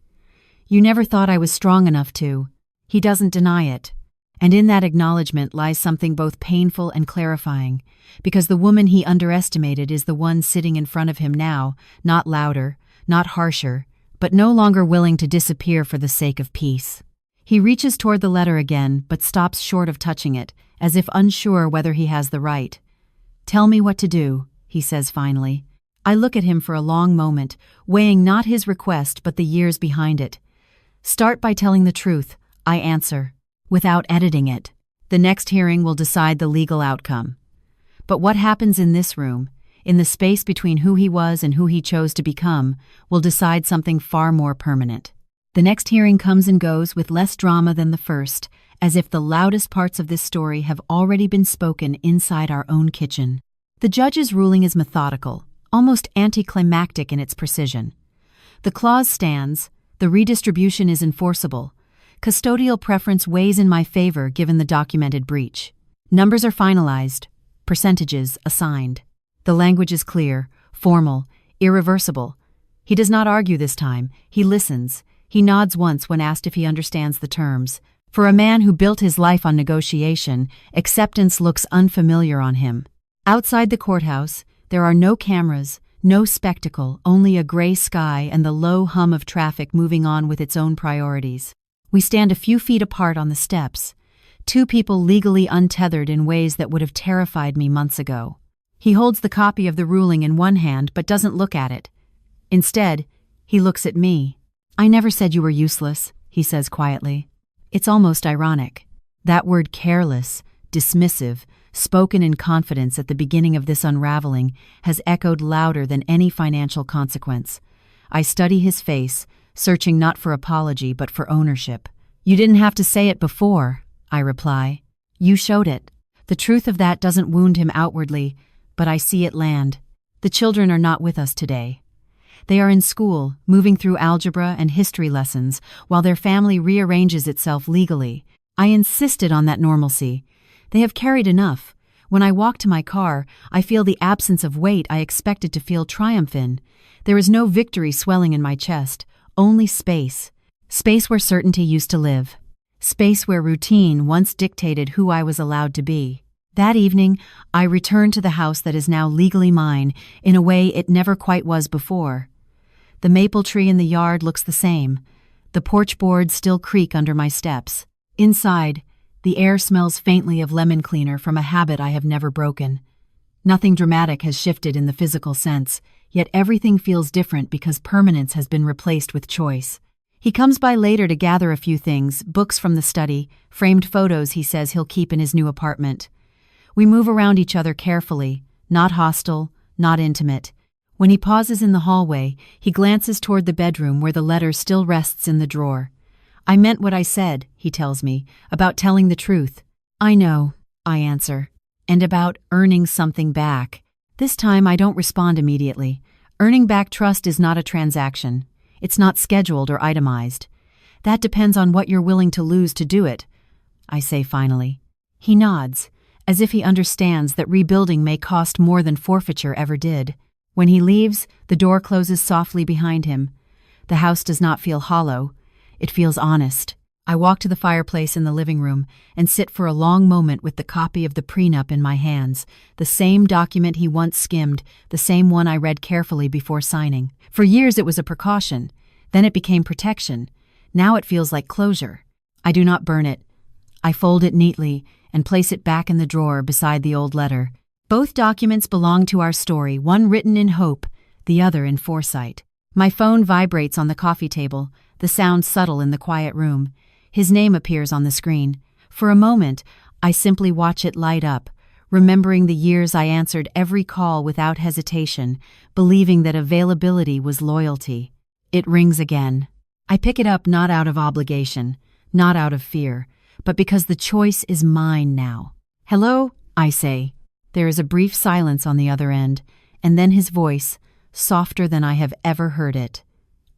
You never thought I was strong enough to. He doesn't deny it. And in that acknowledgement lies something both painful and clarifying, because the woman he underestimated is the one sitting in front of him now, not louder, not harsher, but no longer willing to disappear for the sake of peace. He reaches toward the letter again, but stops short of touching it, as if unsure whether he has the right. Tell me what to do, he says finally. I look at him for a long moment, weighing not his request but the years behind it. Start by telling the truth, I answer, without editing it. The next hearing will decide the legal outcome. But what happens in this room, in the space between who he was and who he chose to become, will decide something far more permanent. The next hearing comes and goes with less drama than the first, as if the loudest parts of this story have already been spoken inside our own kitchen. The judge's ruling is methodical, almost anticlimactic in its precision. The clause stands, the redistribution is enforceable. Custodial preference weighs in my favor given the documented breach. Numbers are finalized, percentages assigned. The language is clear, formal, irreversible. He does not argue this time, he listens. He nods once when asked if he understands the terms. For a man who built his life on negotiation, acceptance looks unfamiliar on him. Outside the courthouse, there are no cameras, no spectacle, only a gray sky and the low hum of traffic moving on with its own priorities. We stand a few feet apart on the steps, two people legally untethered in ways that would have terrified me months ago. He holds the copy of the ruling in one hand but doesn't look at it. Instead, he looks at me. I never said you were useless, he says quietly. It's almost ironic. That word careless, dismissive, spoken in confidence at the beginning of this unraveling, has echoed louder than any financial consequence. I study his face, searching not for apology but for ownership. You didn't have to say it before, I reply. You showed it. The truth of that doesn't wound him outwardly, but I see it land. The children are not with us today. They are in school, moving through algebra and history lessons, while their family rearranges itself legally. I insisted on that normalcy. They have carried enough. When I walk to my car, I feel the absence of weight I expected to feel triumph in. There is no victory swelling in my chest, only space. Space where certainty used to live. Space where routine once dictated who I was allowed to be. That evening, I returned to the house that is now legally mine in a way it never quite was before. The maple tree in the yard looks the same. The porch boards still creak under my steps. Inside, the air smells faintly of lemon cleaner from a habit I have never broken. Nothing dramatic has shifted in the physical sense, yet everything feels different because permanence has been replaced with choice. He comes by later to gather a few things, books from the study, framed photos he says he'll keep in his new apartment. We move around each other carefully, not hostile, not intimate. When he pauses in the hallway, he glances toward the bedroom where the letter still rests in the drawer. I meant what I said, he tells me, about telling the truth. I know, I answer. And about earning something back. This time I don't respond immediately. Earning back trust is not a transaction. It's not scheduled or itemized. That depends on what you're willing to lose to do it, I say finally. He nods, as if he understands that rebuilding may cost more than forfeiture ever did. When he leaves, the door closes softly behind him. The house does not feel hollow. It feels honest. I walk to the fireplace in the living room and sit for a long moment with the copy of the prenup in my hands, the same document he once skimmed, the same one I read carefully before signing. For years it was a precaution. Then it became protection. Now it feels like closure. I do not burn it. I fold it neatly and place it back in the drawer beside the old letter. Both documents belong to our story, one written in hope, the other in foresight. My phone vibrates on the coffee table, the sound subtle in the quiet room. His name appears on the screen. For a moment, I simply watch it light up, remembering the years I answered every call without hesitation, believing that availability was loyalty. It rings again. I pick it up not out of obligation, not out of fear, but because the choice is mine now. Hello, I say. There is a brief silence on the other end, and then his voice, softer than I have ever heard it.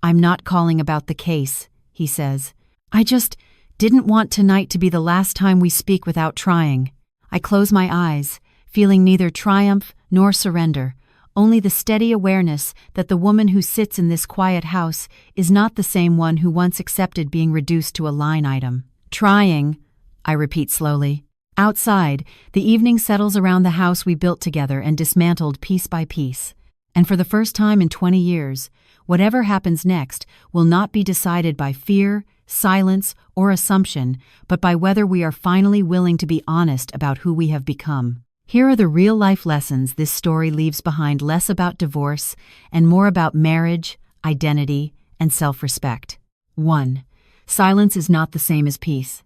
I'm not calling about the case, he says. I just didn't want tonight to be the last time we speak without trying. I close my eyes, feeling neither triumph nor surrender, only the steady awareness that the woman who sits in this quiet house is not the same one who once accepted being reduced to a line item. Trying, I repeat slowly. Outside, the evening settles around the house we built together and dismantled piece by piece. And for the first time in 20 years, whatever happens next will not be decided by fear, silence, or assumption, but by whether we are finally willing to be honest about who we have become. Here are the real-life lessons this story leaves behind, less about divorce and more about marriage, identity, and self-respect. 1. Silence is not the same as peace.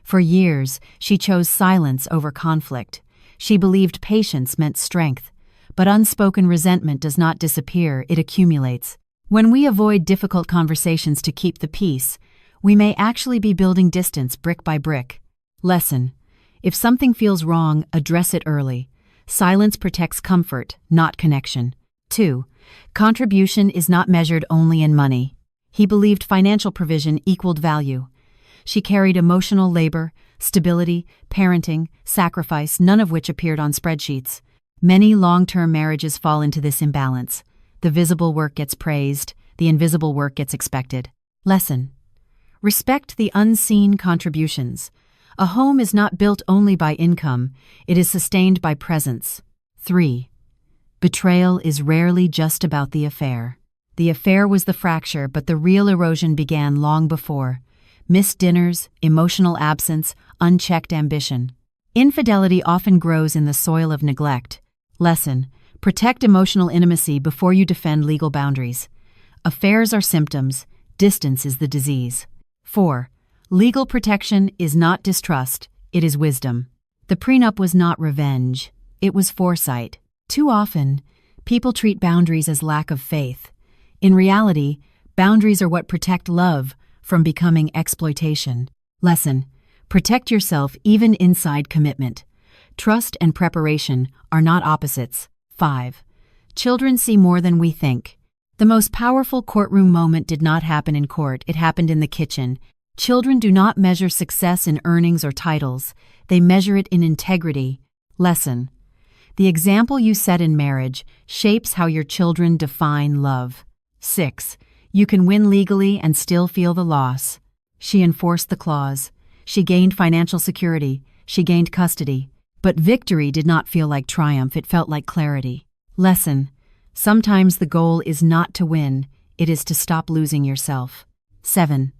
For years, she chose silence over conflict. She believed patience meant strength. But unspoken resentment does not disappear, it accumulates. When we avoid difficult conversations to keep the peace, we may actually be building distance brick by brick. Lesson: if something feels wrong, address it early. Silence protects comfort, not connection. 2. Contribution is not measured only in money. He believed financial provision equaled value. She carried emotional labor, stability, parenting, sacrifice, none of which appeared on spreadsheets. Many long-term marriages fall into this imbalance. The visible work gets praised, the invisible work gets expected. Lesson: respect the unseen contributions. A home is not built only by income, it is sustained by presence. 3. Betrayal is rarely just about the affair. The affair was the fracture, but the real erosion began long before. Missed dinners, emotional absence, unchecked ambition. Infidelity often grows in the soil of neglect. Lesson: protect emotional intimacy before you defend legal boundaries. Affairs are symptoms, distance is the disease. 4. Legal protection is not distrust, it is wisdom. The prenup was not revenge, it was foresight. Too often, people treat boundaries as lack of faith. In reality, boundaries are what protect love from becoming exploitation. Lesson: protect yourself even inside commitment. Trust and preparation are not opposites. 5. Children see more than we think. The most powerful courtroom moment did not happen in court, it happened in the kitchen. Children do not measure success in earnings or titles, they measure it in integrity. Lesson: the example you set in marriage shapes how your children define love. 6. You can win legally and still feel the loss. She enforced the clause. She gained financial security. She gained custody. But victory did not feel like triumph, it felt like clarity. Lesson: sometimes the goal is not to win, it is to stop losing yourself. 7.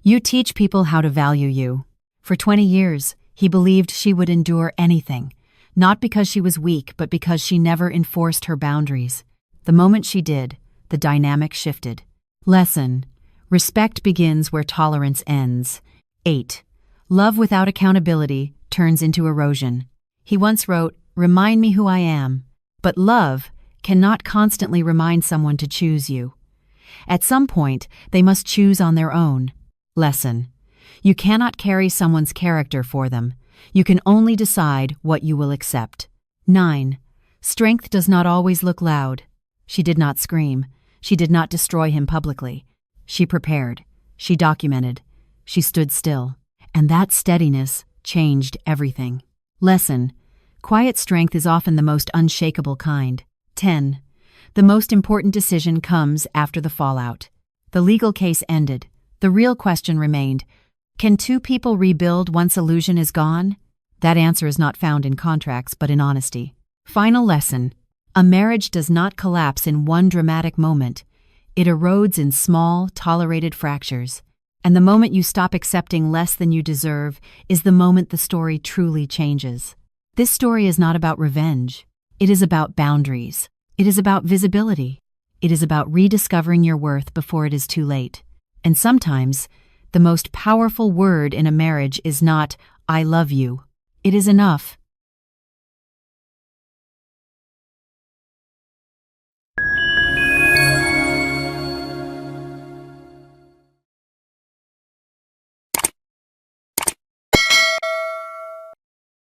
You teach people how to value you. For 20 years, he believed she would endure anything, not because she was weak, but because she never enforced her boundaries. The moment she did, the dynamic shifted. Lesson: respect begins where tolerance ends. 8. Love without accountability turns into erosion. He once wrote, "Remind me who I am." But love cannot constantly remind someone to choose you. At some point, they must choose on their own. Lesson: you cannot carry someone's character for them. You can only decide what you will accept. 9. Strength does not always look loud. She did not scream. She did not destroy him publicly. She prepared. She documented. She stood still. And that steadiness changed everything. Lesson: quiet strength is often the most unshakable kind. 10. The most important decision comes after the fallout. The legal case ended. The real question remained: can two people rebuild once illusion is gone? That answer is not found in contracts, but in honesty. Final lesson: a marriage does not collapse in one dramatic moment. It erodes in small, tolerated fractures. And the moment you stop accepting less than you deserve is the moment the story truly changes. This story is not about revenge. It is about boundaries. It is about visibility. It is about rediscovering your worth before it is too late. And sometimes, the most powerful word in a marriage is not, "I love you." It is enough.